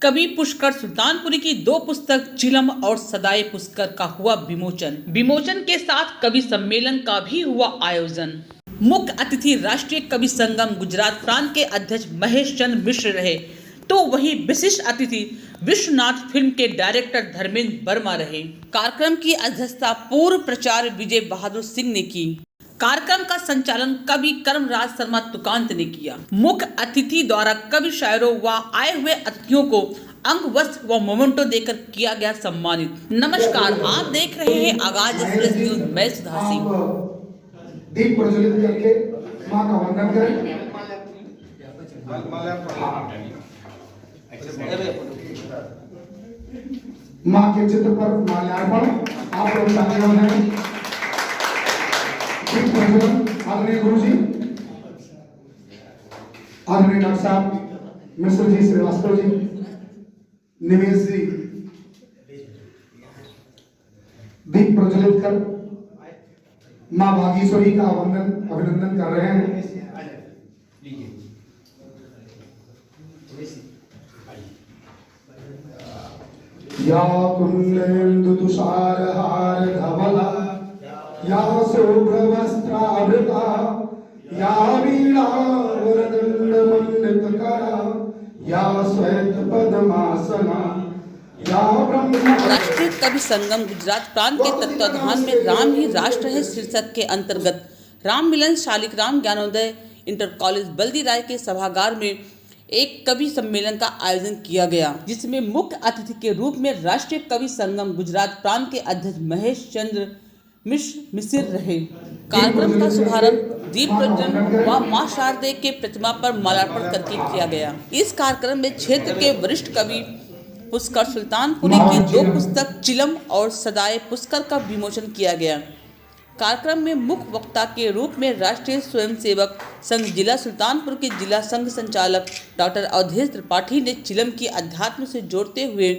कवि पुष्कर सुल्तानपुरी की दो पुस्तक चिलम और सदाए पुष्कर का हुआ विमोचन के साथ कवि सम्मेलन का भी हुआ आयोजन। मुख्य अतिथि राष्ट्रीय कवि संगम गुजरात प्रांत के अध्यक्ष महेश चंद्र मिश्र रहे, तो वहीं विशिष्ट अतिथि विश्वनाथ फिल्म के डायरेक्टर धर्मेंद्र वर्मा रहे। कार्यक्रम की अध्यक्षता पूर्व प्राचार्य विजय बहादुर सिंह ने की। कार्यक्रम का संचालन कवि कर्मराज शर्मा तुकांत ने किया। मुख्य अतिथि द्वारा कवि शायरों व आए हुए अतिथियों को अंग वस्त्र व मोमेंटो देकर किया गया सम्मानित। नमस्कार, आप देख रहे हैं आगाज एक्सप्रेस न्यूज। मैं सुधा सिंह। दीप प्रज्वलित करके मां का वंदन करें। मां के चित्र पर माल्यार्पण आप लोग तालियां बजाएं। आदरणीय गुरु जी, आदरणीय डॉक्टर साहब मिश्र जी, श्रीवास्तव जी, निवेश जी दीप प्रज्वलित कर मां भागीश्वरी का अभिनंदन कर रहे हैं। या कुंडेन्दु तुषार हार धवला, या शुभ्रवस्त्रावृता, या वीणा वरदंड मंडितकरा, या श्वेत पद्मासना, या ब्रह्म। राष्ट्रीय कवि संगम गुजरात प्रांत के तत्वाधान में राम ही राष्ट्र है शीर्षक के अंतर्गत राम मिलन शालिग्राम ज्ञानोदय इंटर कॉलेज बल्दी राय के सभागार में एक कवि सम्मेलन का आयोजन किया गया, जिसमें मुख्य अतिथि के रूप में राष्ट्रीय कवि संगम गुजरात प्रांत के अध्यक्ष महेश चंद्र मिश्र रहे। कार्यक्रम का शुभारंभ दीप प्रज्वलन व मां शारदे के प्रतिमा पर माल्यार्पण करके किया गया। इस कार्यक्रम में क्षेत्र के वरिष्ठ कवि पुष्कर सुल्तानपुरी की दो पुस्तक चिलम और सदाए पुष्कर का विमोचन किया गया। कार्यक्रम में मुख्य वक्ता के रूप में राष्ट्रीय स्वयंसेवक संघ जिला सुल्तानपुर के जिला संघ संचालक डॉक्टर अवधेश त्रिपाठी ने चिलम की अध्यात्म से जोड़ते हुए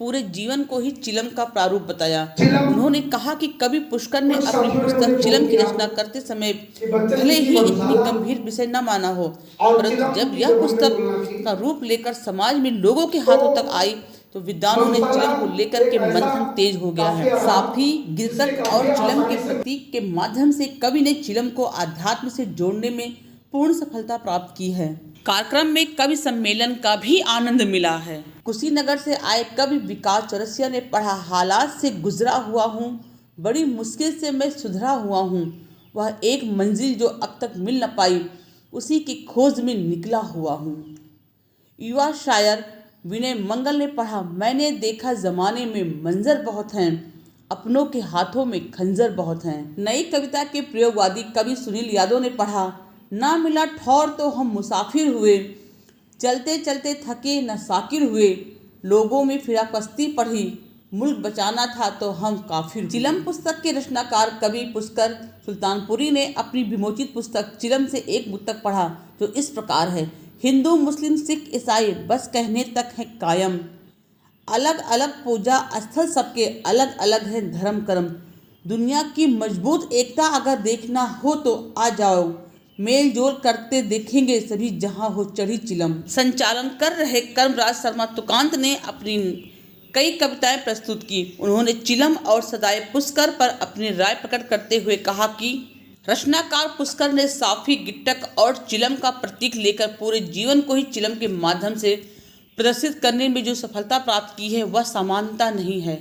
पूरे जीवन को ही चिलम का प्रारूप बताया। उन्होंने कहा कि कवि पुष्कर ने अपनी पुस्तक चिलम की रचना करते समय भले ही इतनी गंभीर विषय न माना हो, परंतु जब यह पुस्तक का रूप लेकर समाज में लोगों के हाथों तक आई तो विद्वानों ने चिलम को लेकर के मंथन तेज हो गया है। साफी, गिरतक और चिलम के प्रतीक के माध्यम से कवि ने चिलम को आध्यात्म से जोड़ने में पूर्ण सफलता प्राप्त की है। कार्यक्रम में कवि सम्मेलन का भी आनंद मिला है। कुशीनगर से आए कवि विकास चौरसिया ने पढ़ा, हालात से गुजरा हुआ हूँ, बड़ी मुश्किल से मैं सुधरा हुआ हूँ, वह एक मंजिल जो अब तक मिल न पाई, उसी की खोज में निकला हुआ हूँ। युवा शायर विनय मंगल ने पढ़ा, मैंने देखा जमाने में मंजर बहुत हैं, अपनों के हाथों में खंजर बहुत हैं। नई कविता के प्रयोगवादी कवि सुनील यादव ने पढ़ा, ना मिला ठौर तो हम मुसाफिर हुए, चलते चलते थके न साकिर हुए, लोगों में फिराकस्ती पढ़ी, मुल्क बचाना था तो हम काफिर। चिलम पुस्तक के रचनाकार कवि पुष्कर सुल्तानपुरी ने अपनी विमोचित पुस्तक चिलम से एक पुस्तक पढ़ा जो इस प्रकार है, हिंदू मुस्लिम सिख ईसाई बस कहने तक है कायम, अलग अलग पूजा स्थल सबके अलग अलग है धर्म कर्म, दुनिया की मजबूत एकता अगर देखना हो तो आ जाओ, मेल जोल करते देखेंगे सभी जहां हो चढ़ी चिलम। संचालन कर रहे कर्मराज शर्मा तुकांत ने अपनी कई कविताएं प्रस्तुत की। उन्होंने चिलम और सदाए पुष्कर पर अपनी राय प्रकट करते हुए कहा कि रचनाकार पुष्कर ने साफी, गिट्टक और चिलम का प्रतीक लेकर पूरे जीवन को ही चिलम के माध्यम से प्रदर्शित करने में जो सफलता प्राप्त की है वह सामान्यता नहीं है,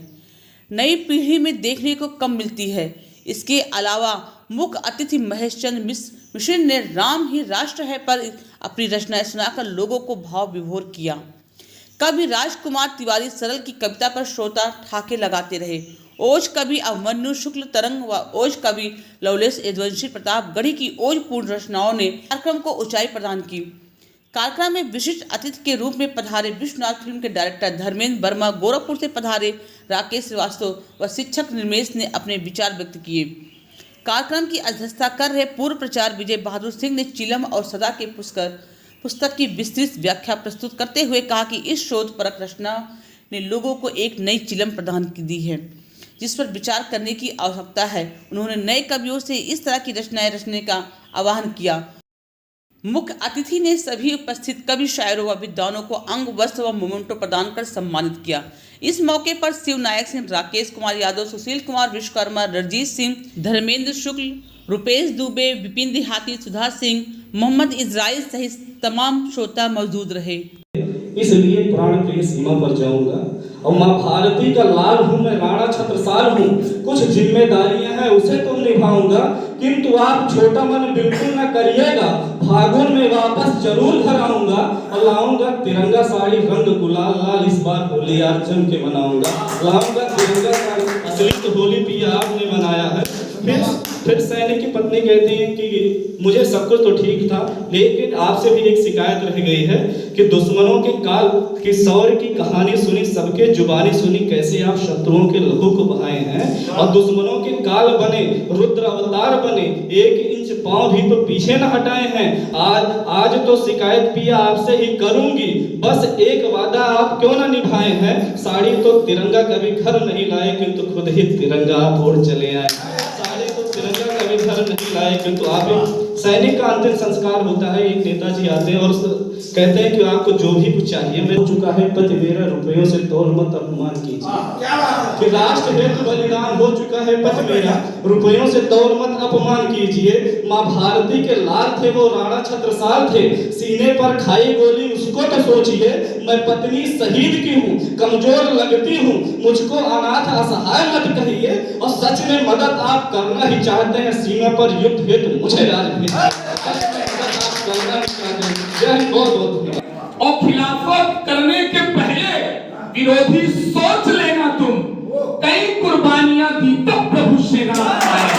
नई पीढ़ी में देखने को कम मिलती है। इसके अलावा मुख्य अतिथि महेश चंद्र मिश्र ने राम ही राष्ट्र है पर अपनी रचनाएं सुनाकर लोगों को भाव विभोर किया। कवि राजकुमार तिवारी सरल की कविता पर श्रोता ठाके लगाते रहे। ओज कवि अभिमन्यु शुक्ल तरंग व ओज कवि लवलेश यदुवंशी प्रतापगढ़ी की ओजपूर्ण रचनाओं ने कार्यक्रम को ऊंचाई प्रदान की। कार्यक्रम में विशिष्ट अतिथि के रूप में पधारे विश्वनाथ फिल्म के डायरेक्टर धर्मेंद्र वर्मा, गोरखपुर से पधारे राकेश श्रीवास्तव व शिक्षक निर्मेश ने अपने विचार व्यक्त किए। कार्यक्रम की अध्यक्षता कर रहे पूर्व प्राचार्य विजय बहादुर सिंह ने चिलम और सदा के पुस्तक की विस्तृत व्याख्या प्रस्तुत करते हुए कहा कि इस शोध परक रचना ने लोगों को एक नई चिलम प्रदान दी है, जिस पर विचार करने की आवश्यकता है। उन्होंने नए कवियों से इस तरह की रचनाएं रचने का आह्वान किया। मुख्य अतिथि ने सभी उपस्थित कवि, शायरों व विद्वानों को अंग, वस्त्र व मोमेंटो प्रदान कर सम्मानित किया। इस मौके पर शिव नायक सिंह, राकेश कुमार यादव, सुशील कुमार विश्वकर्मा, रणजीत सिंह, धर्मेंद्र शुक्ल, रुपेश दुबे, विपिन देहाती, सुधा सिंह, मोहम्मद इजराइल सहित तमाम श्रोता मौजूद रहे। इसलिए प्राण प्रिय सीमा पर जाऊंगा और माँ भारती का लाल हूँ मैं, राणा छत्रसाल हूँ। कुछ जिम्मेदारियां हैं उसे तो निभाऊंगा, किंतु आप छोटा मन बिल्कुल न करिएगा। फागुन में वापस जरूर घर आऊंगा और लाऊंगा तिरंगा साड़ी रंग गुलाल लाल। इस बार होली यार जम के मनाऊंगा, लाऊंगा तिरंगा साड़ी। असली तो होली पिया आपने मनाया है। फिर सैनिक की पत्नी कहती है कि मुझे सब कुछ तो ठीक था, लेकिन आपसे भी एक शिकायत रह गई है कि दुश्मनों के काल की शौर्य की कहानी सुनी, सबके जुबानी सुनी, कैसे आप शत्रुओं के लहू को बहाए हैं और दुश्मनों के काल बने, रुद्र अवतार बने, 1 इंच पांव भी तो पीछे न हटाए हैं। आज तो शिकायत पिया आपसे ही करूंगी, बस एक वादा आप क्यों ना निभाए हैं। साड़ी तो तिरंगा कभी घर नहीं लाए, किंतु खुद ही तिरंगा आप ओढ़ चले आए। तिरंगा कभी घर नहीं लाए, किंतु आप सैनिक का अंतिम संस्कार होता है, एक नेताजी आते हैं और कहते हैं कि आपको जो भी कुछ चाहिए मिल चुका है, पति मेरा रुपयों से तौल मत अपमान कीजिए। कि राष्ट्र हेतु बलिदान हो चुका है पति मेरा, रुपयों से तौल मत अपमान कीजिए। माँ भारती के लाल थे वो, राणा छत्रसाल थे, सीने पर खाई गोली उसको तो सोचिए। मैं पत्नी शहीद की हूँ, कमजोर लगती हूँ, मुझको अनाथ असहाय मत कहिए। और सच में मदद आप करना ही चाहते हैं, सीमा पर युद्ध हेतु मुझे राज और खिलाफत करने के पहले विरोधी सोच लेना तुम, कई कुर्बानियां दी तब प्रभु श्री राम आए।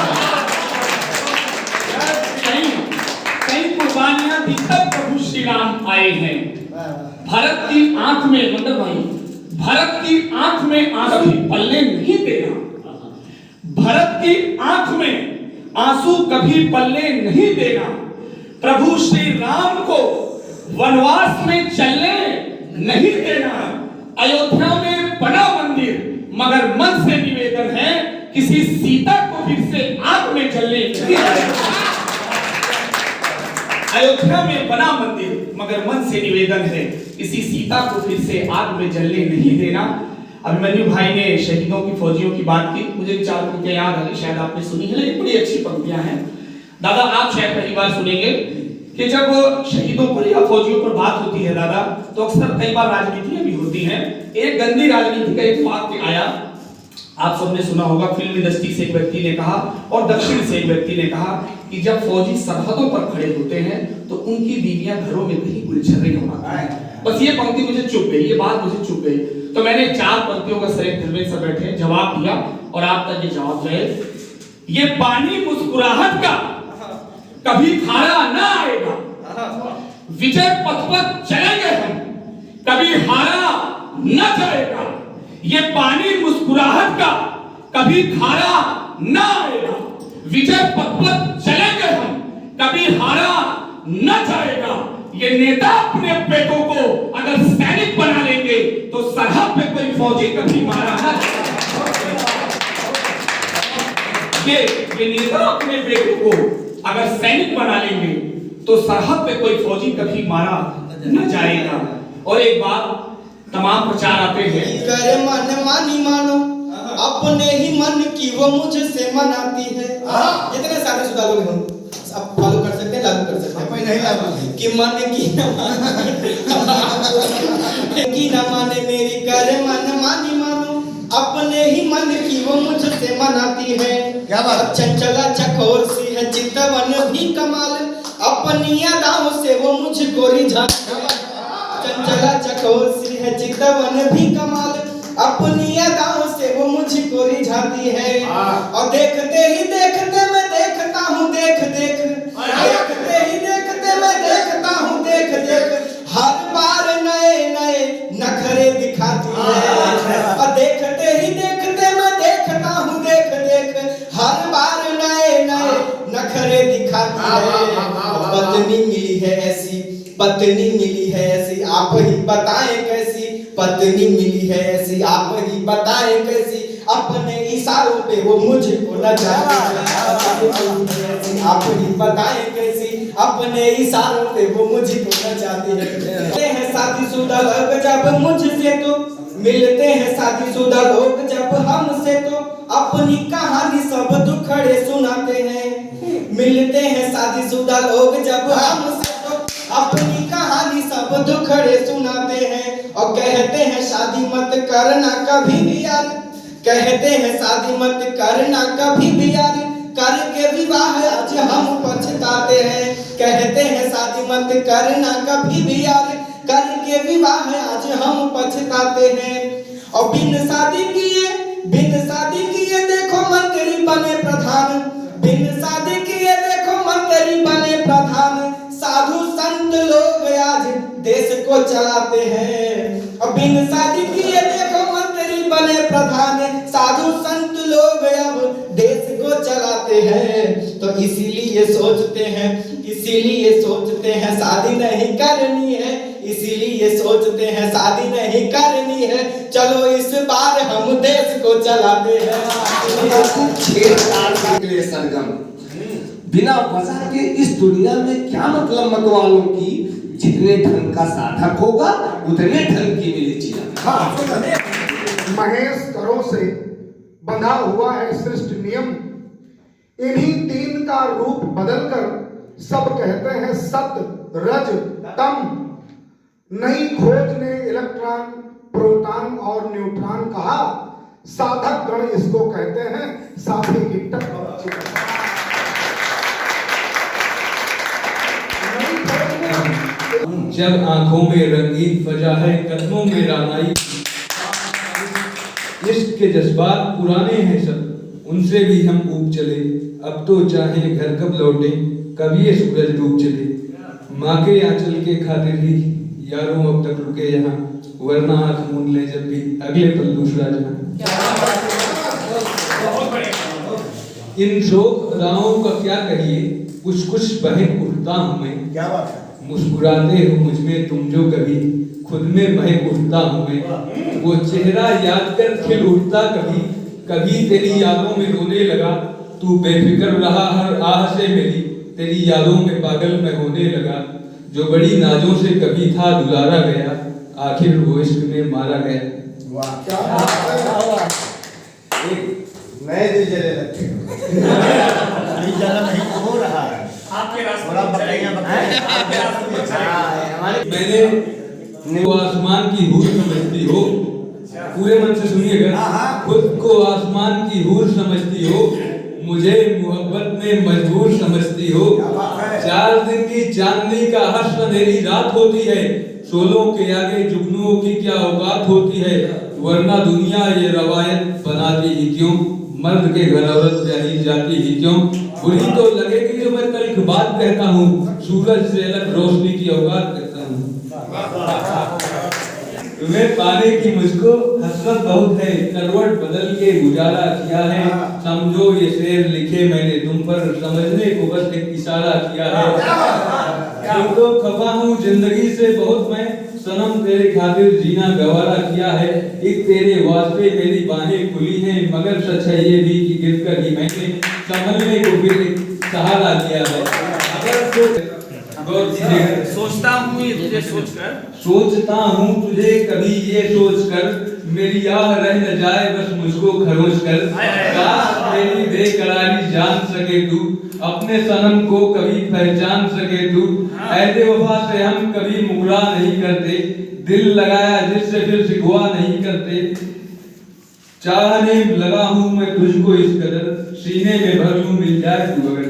कई कुर्बानियां दी तब प्रभु श्री राम आए हैं। भारत की आंख में, मतलब भाई, भारत की आंख में आंसू पलने नहीं देना। भारत की आंख में आंसू कभी पलने नहीं देना। प्रभु श्री राम को वनवास में चलने नहीं देना। अयोध्या में बना मंदिर, मगर मन से निवेदन है किसी सीता को फिर से आग में जलने नहीं देना। अयोध्या में बना मंदिर, मगर मन से निवेदन है किसी सीता को फिर से आग में जलने नहीं देना। अभिमन्यु भाई ने शहीदों की, फौजियों की बात की, मुझे विचार करके याद आ गई, शायद आपने सुनी है, लेकिन बड़ी अच्छी पंक्तियां हैं। दादा आप शायद पहली बार सुनेंगे कि जब शहीदों पर या फौजियों पर बात होती है दादा, तो अक्सर कई बार राजनीतियां भी होती हैं। एक गंदी राजनीति का एक वाक्य आया, आप सबने सुना होगा। फिल्म इंडस्ट्री से एक व्यक्ति ने कहा और दक्षिण से एक व्यक्ति ने कहा कि जब फौजी सरहदों पर खड़े होते हैं तो उनकी बीवियां घरों में कहीं गुलछर्रे उड़ाती हैं। बस ये पंक्ति मुझे चुप गई, ये बात मुझे चुप गई। तो मैंने 4 पंक्तियों का सर धर्मेंद्र सर बैठे जवाब दिया और आप तक ये जवाब जाए। ये पानी मुस्कुराहट का कभी खारा ना आएगा, विजय पथ पर चलेंगे हम, कभी हारा न जाएगा। ये पानी मुस्कुराहट का कभी खारा न आएगा, विजय पथ पर चलेंगे हम, कभी हारा न जाएगा। ये नेता अपने बेटों को अगर सैनिक बना लेंगे तो सरहद पे कोई फौजी कभी मारा न जाएगा। ये नेता अपने बेटों को अगर सैनिक बना लेंगे तो सरहद पे कोई फौजी कभी मारा न जाएगा। और एक बात तमाम प्रचार आते हैं, करे मन मानी मानो, अपने ही मन की वो मुझसे मनाती है। इतने सारे सुधा लोग हम आप फॉलो कर सकते हैं, लागू कर सकते हैं। कोई नहीं लागू कि मन की न माने मेरी, करे मन मानी मानो, अपने ही मन की वो मुझसे मनाती है। क्या बात, चंचला चकोर सी है, चितवन भी कमाल, अपनी अदाओं से वो मुझको रिझाती है। चंचला चकोर सी है, चितवन भी कमाल, अपनी अदाओं से वो मुझको रिझाती है। और देखते ही देखते मैं देखता हूँ, देखते ही देखते मैं देखता हूँ, हर बार नए नए नखरे दिखाती है। और देखते ही देखते मैं देखता हूँ, हर बार नए नए नखरे दिखाती है। पत्नी मिली है ऐसी, पत्नी मिली है ऐसी, आप ही बताएं कैसी। पत्नी मिली है ऐसी, आप ही बताएं कैसी, अपने इशारों पे वो मुझको नचाती है। आप ही बताएं कैसी, अपने इशारों पे वो मुझको नचाती है। मिलते हैं शादीशुदा लोग जब मुझसे तो मिलते हैं शादीशुदा लोग जब हमसे तो अपनी कहानी सब दुखड़े सुनाते हैं। मिलते हैं शादीशुदा लोग जब हमसे तो अपनी कहानी सब दुखड़े सुनाते हैं और कहते हैं शादी मत करना कभी भी यार, कहते हैं शादी मत करना कभी भी यार, करके विवाह आज हम पछताते हैं। कहते हैं शादी मत करना कभी भी यार, करके विवाह आज हम पछताते हैं। और बिन शादी किए देखो मंत्री बने प्रधान, बिन शादी किए देखो मंत्री बने प्रधान, साधु संत लोग आज देश को चलाते हैं। और बिन शादी किए देखो मंत्री बने प्रधान, साधु संत लोग अब देश को चलाते हैं। तो इसीलिए सोचते हैं शादी नहीं करनी है, इसीलिए सोचते हैं शादी नहीं करनी है। चलो इस बार हम देश को चलाते हैं। सरगम बिना वजह के इस दुनिया में क्या मतलब मत वालों की, जितने ढंग का साधक होगा उतने ढंग की मिली चीज। महेश करों से बंधा हुआ है सृष्टि नियम, इन्हीं तीन का रूप बदलकर सब कहते हैं सत्य रज तम। नई खोज ने इलेक्ट्रॉन प्रोटॉन और न्यूट्रॉन कहा, साधक गण इसको कहते हैं साथी की टक्कर। जब आंखों में रंगीन फजा है कदमों में रानाई, इश्क के जज्बात पुराने हैं सब उनसे भी हम ऊब चले। अब तो चाहे घर कब लौटे कभी ये सूरज डूब चले। माँ के आंचल के खातिर ही यारों अब तक रुके यहाँ, वरना आंख मूंद ले जब भी अगले पल दूसरा जहाँ। इन शोक राहों का क्या कहिए, कुछ कुछ बहक उठता हूँ मैं। क्या बात है। मुस्कुराते हो मुझ में तुम जो कभी, खुद में महक उठता हूँ मैं। वो चेहरा याद कर खिल उठता कभी, कभी तेरी यादों में रोने लगा। तू बेफिक्र रहा हर आह से मेरी, तेरी यादों में पागल मैं होने लगा। जो बड़ी नाजों से कभी था दुलारा गया, आखिर वो इश्क में मारा गया। वाह क्या बात है। एक नए दिल जले लगते नहीं हो रहा है आपके मैंने वो आसमान की हूर समझती हो, पूरे मन से सुनिएगा। खुद को आसमान की हूर समझती हो, मुझे मोहब्बत में मजबूर समझती हो। 4 दिन की चांदनी का हर्ष अंधेरी रात होती है, शोलों के आगे जुगनुओं की क्या औकात होती है। वरना दुनिया ये रवायत बनाती ही क्यों, मर्द के घर औरत ब्याही जाती ही क्यों। बुरी तो लगेगी जो मैं तल्ख बात कहता हूँ, सूरज से अलग रोशनी की औकात कहता हूँ। तुम्हें पाने की मुझको हसरत बहुत है, करवट बदल के गुजारा किया है। समझो ये शेर लिखे मैंने तुम पर, समझने को बस एक इशारा किया है। तुम तो खफा हूँ जिंदगी से बहुत मैं, सनम तेरे खातिर जीना गवारा किया है। एक तेरे वास्ते मेरी बाहें खुली हैं, मगर सच है ये भी कि गिरकर ही मैंने संभलने को फिर एक सहारा किया है। अगर तो गौर कीजिएगा। सोचता हूँ ये तुझे कभी ये सोचकर, मेरी आह रह न जाए बस मुझको खरोच कर। काश मेरी बेकरारी जान सके तू, अपने सनम को कभी पहचान सके तू। ऐसे वफा से हम कभी मुकरा नहीं करते, दिल लगाया जिससे फिर शिकवा नहीं करते। चाहने लगा हूँ मैं तुझको इस कदर, सीने में भर लूं मिल जाए तू अगर।